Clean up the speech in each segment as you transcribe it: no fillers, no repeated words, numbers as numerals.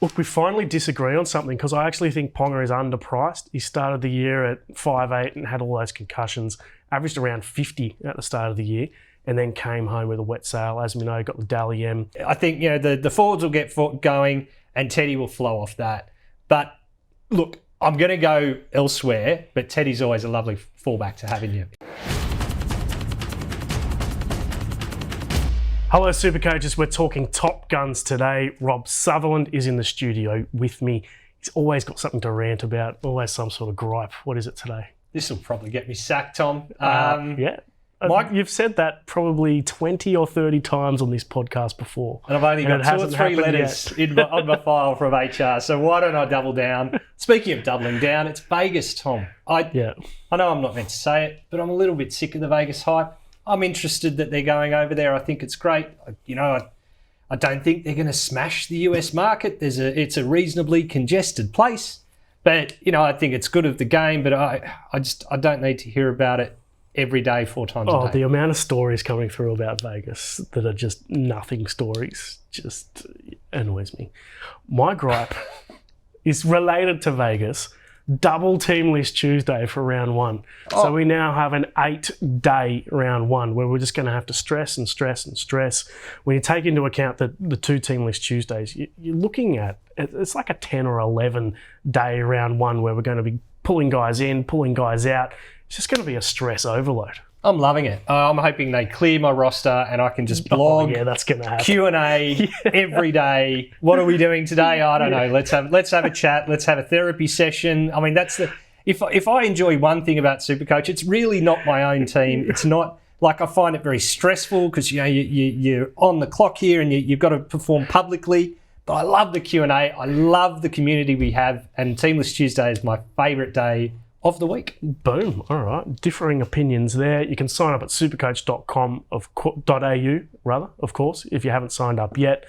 Look, we finally disagree on something because I actually think Ponga is underpriced. He started the year at 5'8" and had all those concussions, averaged around 50 at the start of the year, and then came home with a wet sail. As we know, got the Dally M. I think the forwards will get going and Teddy will flow off that. But look, I'm going to go elsewhere, but Teddy's always a lovely fallback to have in you. Hello, Supercoaches. We're talking Top Guns today. Rob Sutherland is in the studio with me. He's always got something to rant about, always some sort of gripe. What is it today? This will probably get me sacked, Tom. Yeah. Mike, you've said that probably 20 or 30 times on this podcast before. And I've only got 2 or 3 letters on my file from HR, so why don't I double down? Speaking of doubling down, it's Vegas, Tom. I know I'm not meant to say it, but I'm a little bit sick of the Vegas hype. I'm interested that they're going over there. I think it's great. I don't think they're going to smash the US market. It's a reasonably congested place, but I think it's good of the game. But I don't need to hear about it every day, 4 times a day. The amount of stories coming through about Vegas that are just nothing stories just annoys me. My gripe is related to Vegas. Double team list Tuesday for round 1. So we now have an 8-day round 1 where we're just going to have to stress and stress and stress. When you take into account the 2 team list Tuesdays, you're looking at, it's like a 10 or 11 day round 1 where we're going to be pulling guys in, pulling guys out. It's just going to be a stress overload. I'm loving it. I'm hoping they clear my roster and I can just blog, that's going to happen. Q&A every day. What are we doing today? I don't know. Let's have a chat. Let's have a therapy session. I mean, if I enjoy one thing about SuperCoach, it's really not my own team. It's not like I find it very stressful because you're on the clock here and you've got to perform publicly. But I love the Q&A. I love the community we have, and Teamless Tuesday is my favourite day of the week. Boom. All right. Differing opinions there. You can sign up at supercoach.com.au, of course, if you haven't signed up yet.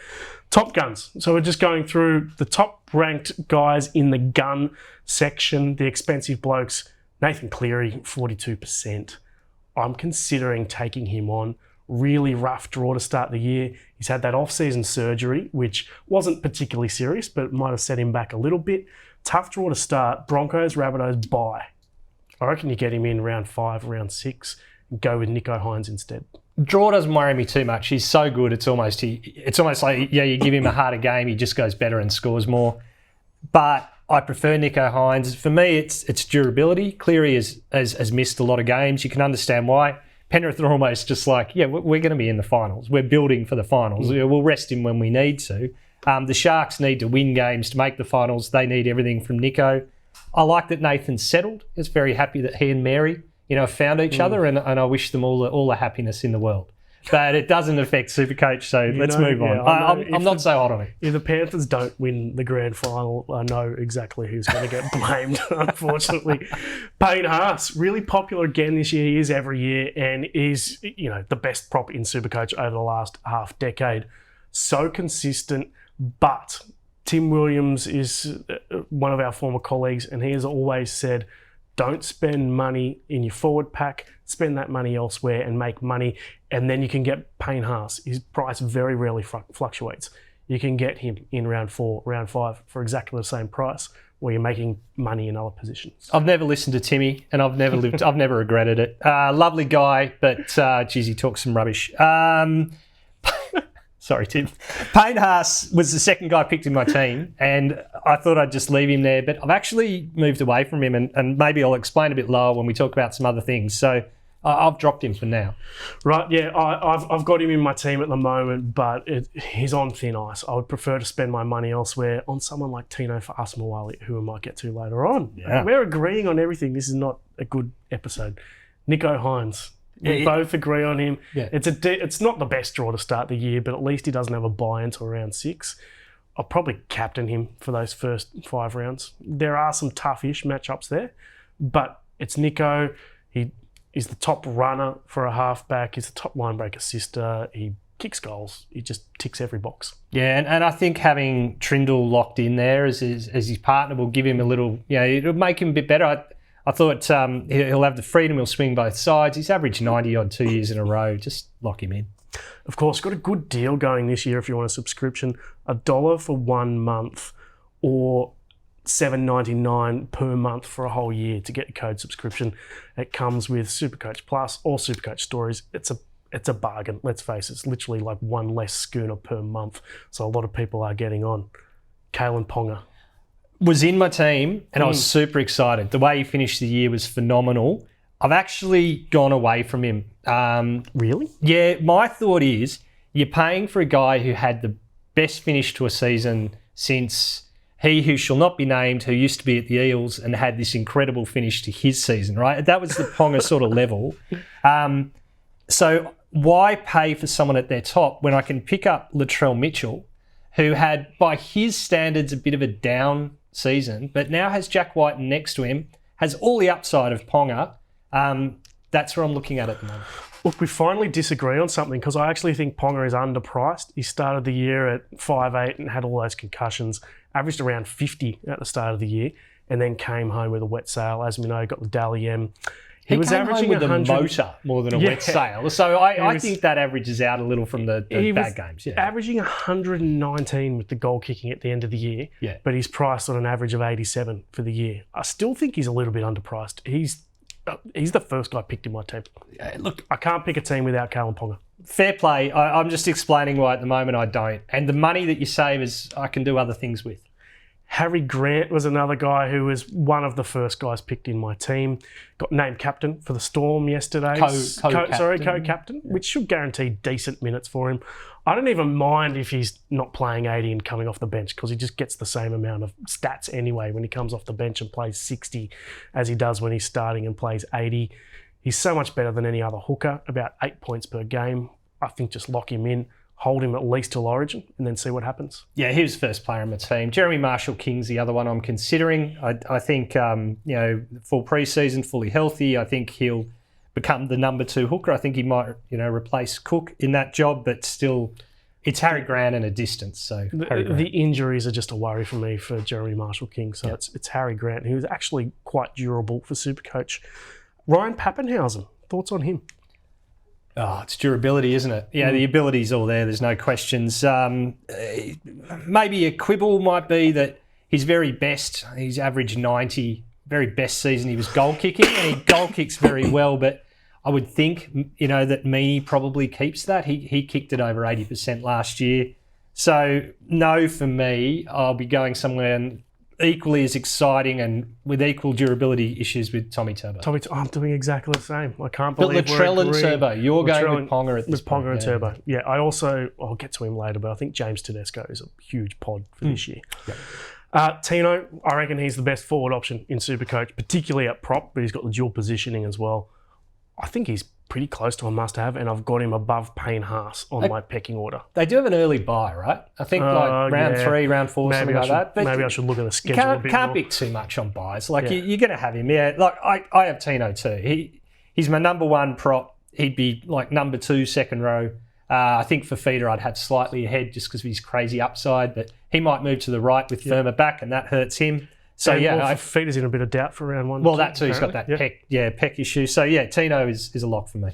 Top Guns. So we're just going through the top ranked guys in the gun section, the expensive blokes. Nathan Cleary, 42%. I'm considering taking him on. Really rough draw to start the year. He's had that off-season surgery, which wasn't particularly serious, but might have set him back a little bit. Tough draw to start. Broncos, Rabbitohs, bye. I reckon you get him in round 5, round 6, and go with Nicho Hynes instead. Draw doesn't worry me too much. He's so good. It's almost like you give him a harder game, he just goes better and scores more. But I prefer Nicho Hynes. For me, it's durability. Cleary has missed a lot of games. You can understand why. Penrith are almost just like, we're going to be in the finals. We're building for the finals. We'll rest him when we need to. The Sharks need to win games to make the finals. They need everything from Nicho. I like that Nathan's settled. He's very happy that he and Mary, have found each other, and I wish them all the happiness in the world. But it doesn't affect SuperCoach, so let's move on. I'm not so hot on it. If the Panthers don't win the grand final, I know exactly who's going to get blamed, unfortunately. Payne Haas, really popular again this year. He is every year, and is the best prop in SuperCoach over the last half decade. So consistent, but Tim Williams is one of our former colleagues, and he has always said, don't spend money in your forward pack, spend that money elsewhere and make money, and then you can get Payne Haas. His price very rarely fluctuates. You can get him in round 4, round 5 for exactly the same price where you're making money in other positions. I've never listened to Timmy, and I've never regretted it. Lovely guy, but geez, he talks some rubbish. Sorry, Tim. Payne Haas was the second guy picked in my team, and I thought I'd just leave him there, but I've actually moved away from him, and maybe I'll explain a bit lower when we talk about some other things. So I've dropped him for now. Right, yeah, I've got him in my team at the moment, but he's on thin ice. I would prefer to spend my money elsewhere on someone like Tino Fa'asuamaleaui, who I might get to later on. Yeah. We're agreeing on everything. This is not a good episode. Nicho Hynes. We both agree on him. Yeah. It's not the best draw to start the year, but at least he doesn't have a bye until round 6. I'll probably captain him for those first 5 rounds. There are some tough-ish matchups there, but it's Nicho. He's the top runner for a halfback. He's the top line-break assister. He kicks goals. He just ticks every box. Yeah, and I think having Trindle locked in there as his partner will give him a little, it'll make him a bit better. I thought he'll have the freedom, he'll swing both sides. He's averaged 90-odd 2 years in a row. Just lock him in. Of course, got a good deal going this year if you want a subscription. $1 for 1 month or $7.99 per month for a whole year to get a code subscription. It comes with SuperCoach Plus or SuperCoach Stories. It's a bargain. Let's face it, it's literally like one less schooner per month. So a lot of people are getting on. Kalen Ponga was in my team and I was super excited. The way he finished the year was phenomenal. I've actually gone away from him. Really? Yeah, my thought is you're paying for a guy who had the best finish to a season since he who shall not be named, who used to be at the Eels and had this incredible finish to his season, right? That was the Ponga sort of level. So why pay for someone at their top when I can pick up Latrell Mitchell, who had, by his standards, a bit of a down season, but now has Jack White next to him, has all the upside of Ponga. That's where I'm looking at the moment. Look, we finally disagree on something because I actually think Ponga is underpriced. He started the year at 5'8" and had all those concussions, averaged around 50 at the start of the year, and then came home with a wet sail. As we know, got the Dally M. He was came averaging home with 100 a motor more than a wet sail. So I think that averages out a little from the bad games. Yeah. Averaging 119 with the goal kicking at the end of the year, but he's priced on an average of 87 for the year. I still think he's a little bit underpriced. He's the first guy picked in my team. Look, I can't pick a team without Kalen Ponga. Fair play. I'm just explaining why at the moment I don't. And the money that you save is I can do other things with. Harry Grant was another guy who was one of the first guys picked in my team. Got named captain for the Storm yesterday. Co-captain, which should guarantee decent minutes for him. I don't even mind if he's not playing 80 and coming off the bench because he just gets the same amount of stats anyway when he comes off the bench and plays 60 as he does when he's starting and plays 80. He's so much better than any other hooker, about 8 points per game. I think just lock him in, hold him at least till Origin and then see what happens. Yeah, he was the first player on my team. Jeremy Marshall-King's the other one I'm considering. I think, full preseason, fully healthy. I think he'll become the number 2 hooker. I think he might, replace Cook in that job, but still, it's Harry Grant and a distance. So the injuries are just a worry for me for Jeremy Marshall-King. So it's Harry Grant, who's actually quite durable for SuperCoach. Ryan Pappenhausen, thoughts on him? Oh, it's durability, isn't it? Yeah, the ability's all there. There's no questions. Maybe a quibble might be that his very best, he's averaged 90, very best season, he was goal kicking, and he goal kicks very well, but I would think, that Meany probably keeps that. He kicked it over 80% last year. So, no for me. I'll be going somewhere equally as exciting and with equal durability issues with Tommy Turbo. I'm doing exactly the same. I can't believe but Latrell and Turbo, you're going with Ponga at this point. Ponga and Turbo. Yeah, I'll get to him later, but I think James Tedesco is a huge pod for this year. Yep. Tino, I reckon he's the best forward option in SuperCoach, particularly at prop, but he's got the dual positioning as well. I think he's pretty close to a must-have, and I've got him above Payne Haas on my pecking order. They do have an early buy, right? I think round 3, round 4, something like that. But maybe I should look at the schedule a bit more. Can't pick too much on buys. You're going to have him. Yeah, I have Tino too. He's my number 1 prop. He'd be like number 2, second row. I think for feeder I'd have slightly ahead just because of his crazy upside, but he might move to the right with firmer back and that hurts him. So feeder's in a bit of doubt for round 1. Well, that too. He's got that peck issue. So Tino is a lock for me.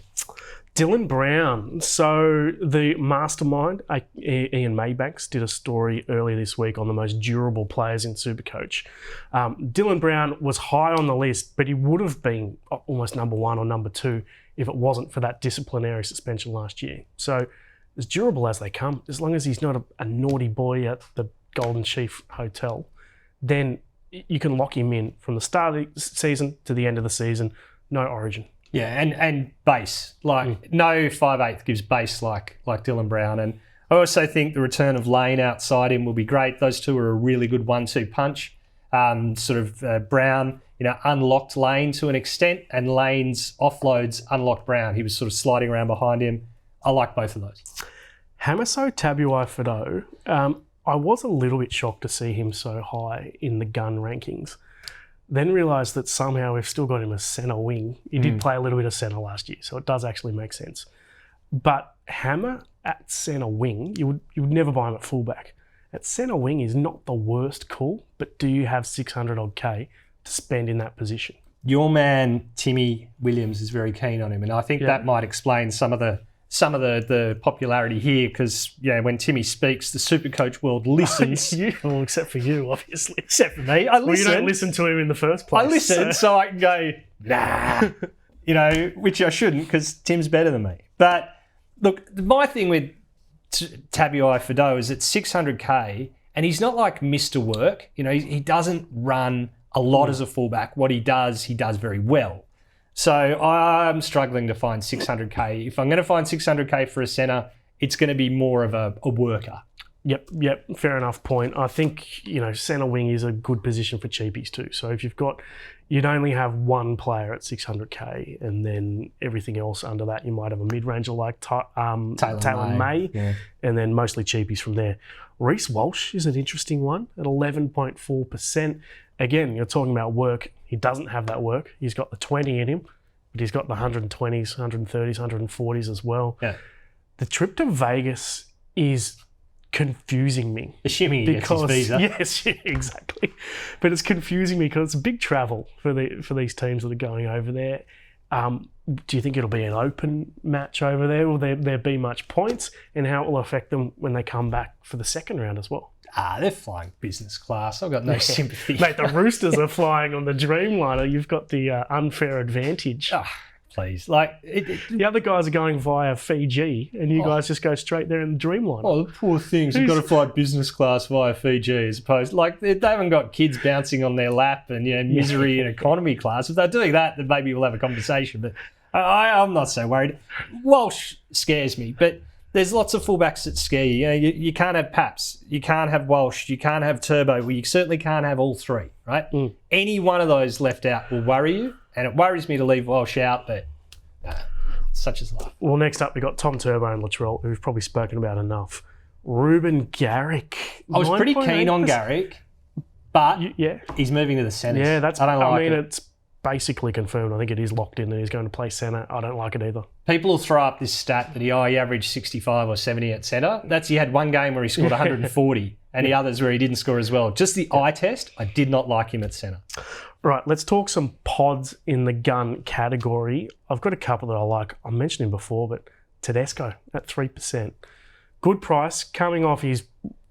Dylan Brown. So the mastermind, Ian Maybanks, did a story earlier this week on the most durable players in SuperCoach. Dylan Brown was high on the list, but he would have been almost number 1 or number 2 if it wasn't for that disciplinary suspension last year. So as durable as they come, as long as he's not a naughty boy at the Golden Chief Hotel, then you can lock him in from the start of the season to the end of the season, no Origin. Yeah, and base. No 5'8" gives base like Dylan Brown. And I also think the return of Lane outside him will be great. Those two are a really good 1-2 punch. Brown, unlocked Lane to an extent, and Lane's offloads unlocked Brown. He was sort of sliding around behind him. I like both of those. Hamaso Tabuai-Fidow, I was a little bit shocked to see him so high in the gun rankings. Then realised that somehow we've still got him as centre wing. He did play a little bit of centre last year, so it does actually make sense. But Hammer at centre wing, you would never buy him at fullback. At centre wing is not the worst call, but do you have 600 odd K to spend in that position? Your man Timmy Williams is very keen on him, and I think that might explain some of the some of the popularity here because, when Timmy speaks, the SuperCoach world listens. Well, except for you, obviously. Except for me. I listen. Well, you don't listen to him in the first place. I listen so I can go, nah, which I shouldn't because Tim's better than me. But look, my thing with Tabuai Fidow is it's 600K and he's not like Mr. Work. He doesn't run a lot as a fullback. What he does very well. So I'm struggling to find 600K. If I'm going to find 600K for a centre, it's going to be more of a worker. Yep. Fair enough point. I think, centre wing is a good position for cheapies too. So if you'd only have one player at 600K and then everything else under that, you might have a mid-ranger like Taylor May. Yeah. And then mostly cheapies from there. Reece Walsh is an interesting one at 11.4%. Again, you're talking about work. He doesn't have that work. He's got the 20 in him, but he's got the 120s, 130s, 140s as well. Yeah. The trip to Vegas is confusing me. Assuming he gets his visa. Yes, exactly. But it's confusing me because it's a big travel for these teams that are going over there. Do you think it'll be an open match over there? Will there be much points? And how it will affect them when they come back for the second round as well? They're flying business class. I've got no sympathy. Mate, the Roosters are flying on the Dreamliner. You've got the unfair advantage. Oh, please. The other guys are going via Fiji, and you guys just go straight there in the Dreamliner. Oh, the poor things. You've got to fly business class via Fiji as opposed... they haven't got kids bouncing on their lap and, misery in economy class. If they're doing that, then maybe we'll have a conversation. But I'm not so worried. Walsh scares me, but... There's lots of fullbacks that scare you. You can't have Paps. You can't have Walsh. You can't have Turbo. Well, you certainly can't have all three, right? Any one of those left out will worry you, and it worries me to leave Walsh out, but such is life. Well, next up, we got Tom Turbo and Latrell, who we've probably spoken about enough. Ruben Garrick. I was pretty keen on Garrick, but he's moving to the centres. Yeah, I mean, it's basically confirmed. I think it is locked in that he's going to play centre. I don't like it either. People will throw up this stat that he averaged 65 or 70 at centre. He had one game where he scored 140 and the others where he didn't score as well. Just the eye test, I did not like him at centre. Right, let's talk some pods in the gun category. I've got a couple that I like. I mentioned him before, but Tedesco at 3%. Good price, coming off his...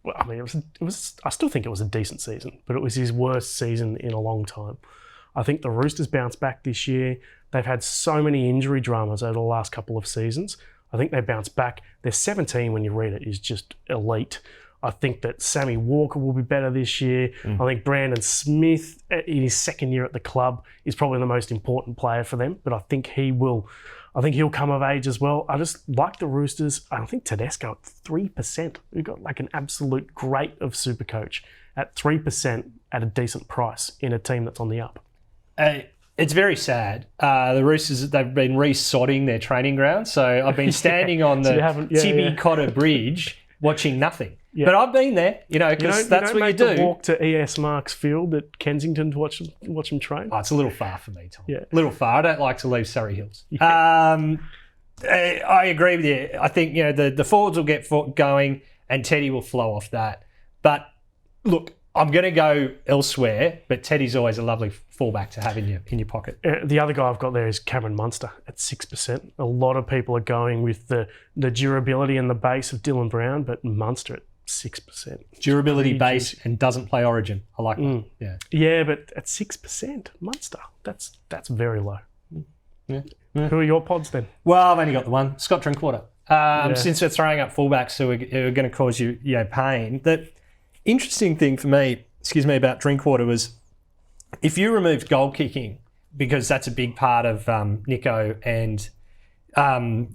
it was. I still think it was a decent season, but it was his worst season in a long time. I think the Roosters bounced back this year. They've had so many injury dramas over the last couple of seasons. I think they bounced back. Their 17, when you read it, is just elite. I think that Sammy Walker will be better this year. I think Brandon Smith, in his second year at the club, is probably the most important player for them, but I think he'll come of age as well. I just like the Roosters. I think Tedesco at 3%. We've got an absolute great of SuperCoach at 3% at a decent price in a team that's on the up. It's very sad. The Roosters, they've been re-sodding their training ground. So I've been standing on the Tibby Cotter Bridge watching nothing. Yeah. But I've been there, because that's what you do. You don't walk to ES Marks Field at Kensington to watch them train? Oh, it's a little far for me, Tom. Yeah. A little far. I don't like to leave Surrey Hills. Yeah. I agree with you. I think, the forwards will get going and Teddy will flow off that. But look, I'm going to go elsewhere, but Teddy's always a lovely fallback to have in your pocket. The other guy I've got there is Cameron Munster at 6%. A lot of people are going with the durability and the base of Dylan Brown, but Munster at 6%. Durability base and doesn't play Origin. I like that. Yeah, but at 6%, Munster, that's very low. Yeah. Who are your pods then? Well, I've only got the one, Scott Drinkwater. Since we're throwing up fullbacks who are going to cause you pain, that interesting thing for me, about Drinkwater was if you removed goal kicking, because that's a big part of Nico and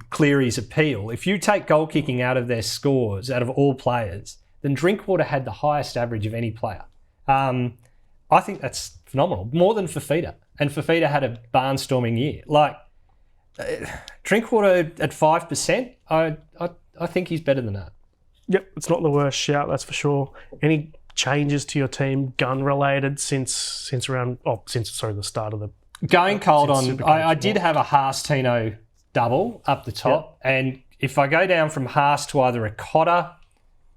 Cleary's appeal. If you take goal kicking out of their scores, out of all players, then Drinkwater had the highest average of any player. I think that's phenomenal, more than Fafita. And Fafita had a barnstorming year. Drinkwater at 5%, I think he's better than that. Yep, it's not the worst shout, that's for sure. Any changes to your team, gun related, since the start of the... Going cold on, I did have a Haas-Tino double up the top, and if I go down from Haas to either a Cotter,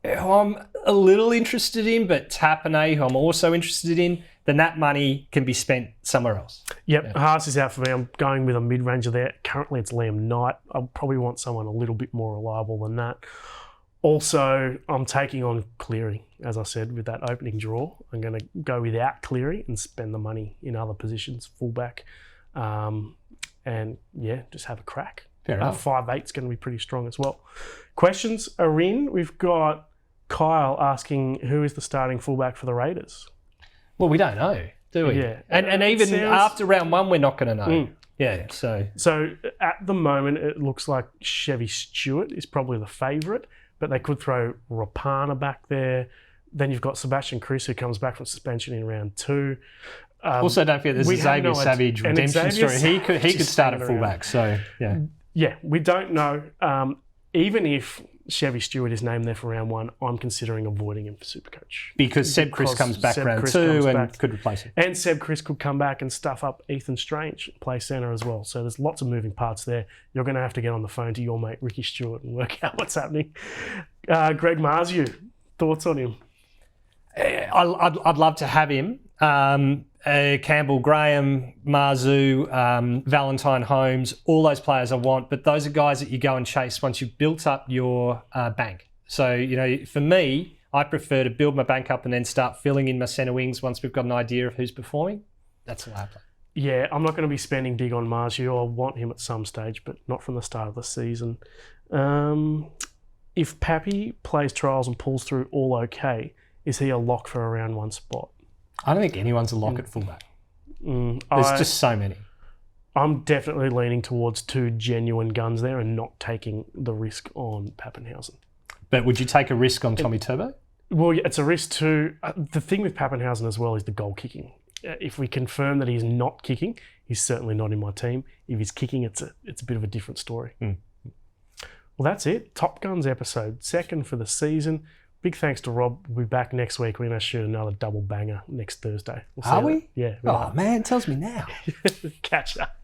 I'm a little interested in, but Tapane, who I'm also interested in, then that money can be spent somewhere else. Yep, Haas is out for me. I'm going with a mid-ranger there. Currently, it's Liam Knight. I probably want someone a little bit more reliable than that. Also, I'm taking on Cleary, as I said, with that opening draw. I'm going to go without Cleary and spend the money in other positions, fullback, and just have a crack. Fair enough. 5'8" is going to be pretty strong as well. Questions are in. We've got Kyle asking who is the starting fullback for the Raiders. Well, we don't know, do we? Yeah. And even after round 1, we're not going to know. Yeah, so at the moment, it looks like Chevy Stewart is probably the favourite, but they could throw Rapana back there. Then you've got Sebastian Kris, who comes back from suspension in round 2. Also, don't forget there's a Xavier Savage redemption story. He could start at fullback. So yeah, we don't know. Even if Chevy Stewart is named there for round 1, I'm considering avoiding him for SuperCoach. Because Seb Kris comes back round 2 and could replace him. And Seb Kris could come back and stuff up Ethan Strange, play centre as well. So there's lots of moving parts there. You're going to have to get on the phone to your mate Ricky Stewart and work out what's happening. Greg Marziu, thoughts on him? I'd love to have him. Campbell, Graham, Marzu, Valentine Holmes, all those players I want, but those are guys that you go and chase once you've built up your bank. So, for me, I prefer to build my bank up and then start filling in my centre wings once we've got an idea of who's performing. That's the way I play. Yeah, I'm not going to be spending big on Marzu. I want him at some stage, but not from the start of the season. If Pappy plays trials and pulls through all okay, is he a lock for a round 1 spot? I don't think anyone's a lock at fullback. There's just so many. I'm definitely leaning towards 2 genuine guns there and not taking the risk on Pappenhausen. But would you take a risk on Tommy Turbo? Well, yeah, it's a risk too. The thing with Pappenhausen as well is the goal kicking. If we confirm that he's not kicking, he's certainly not in my team. If he's kicking, it's a bit of a different story. Well, that's it. Top Guns episode, 2nd for the season. Big thanks to Rob. We'll be back next week. We're going to shoot another double banger next Thursday. Are we? Yeah. Oh, man, tells me now. Catch up.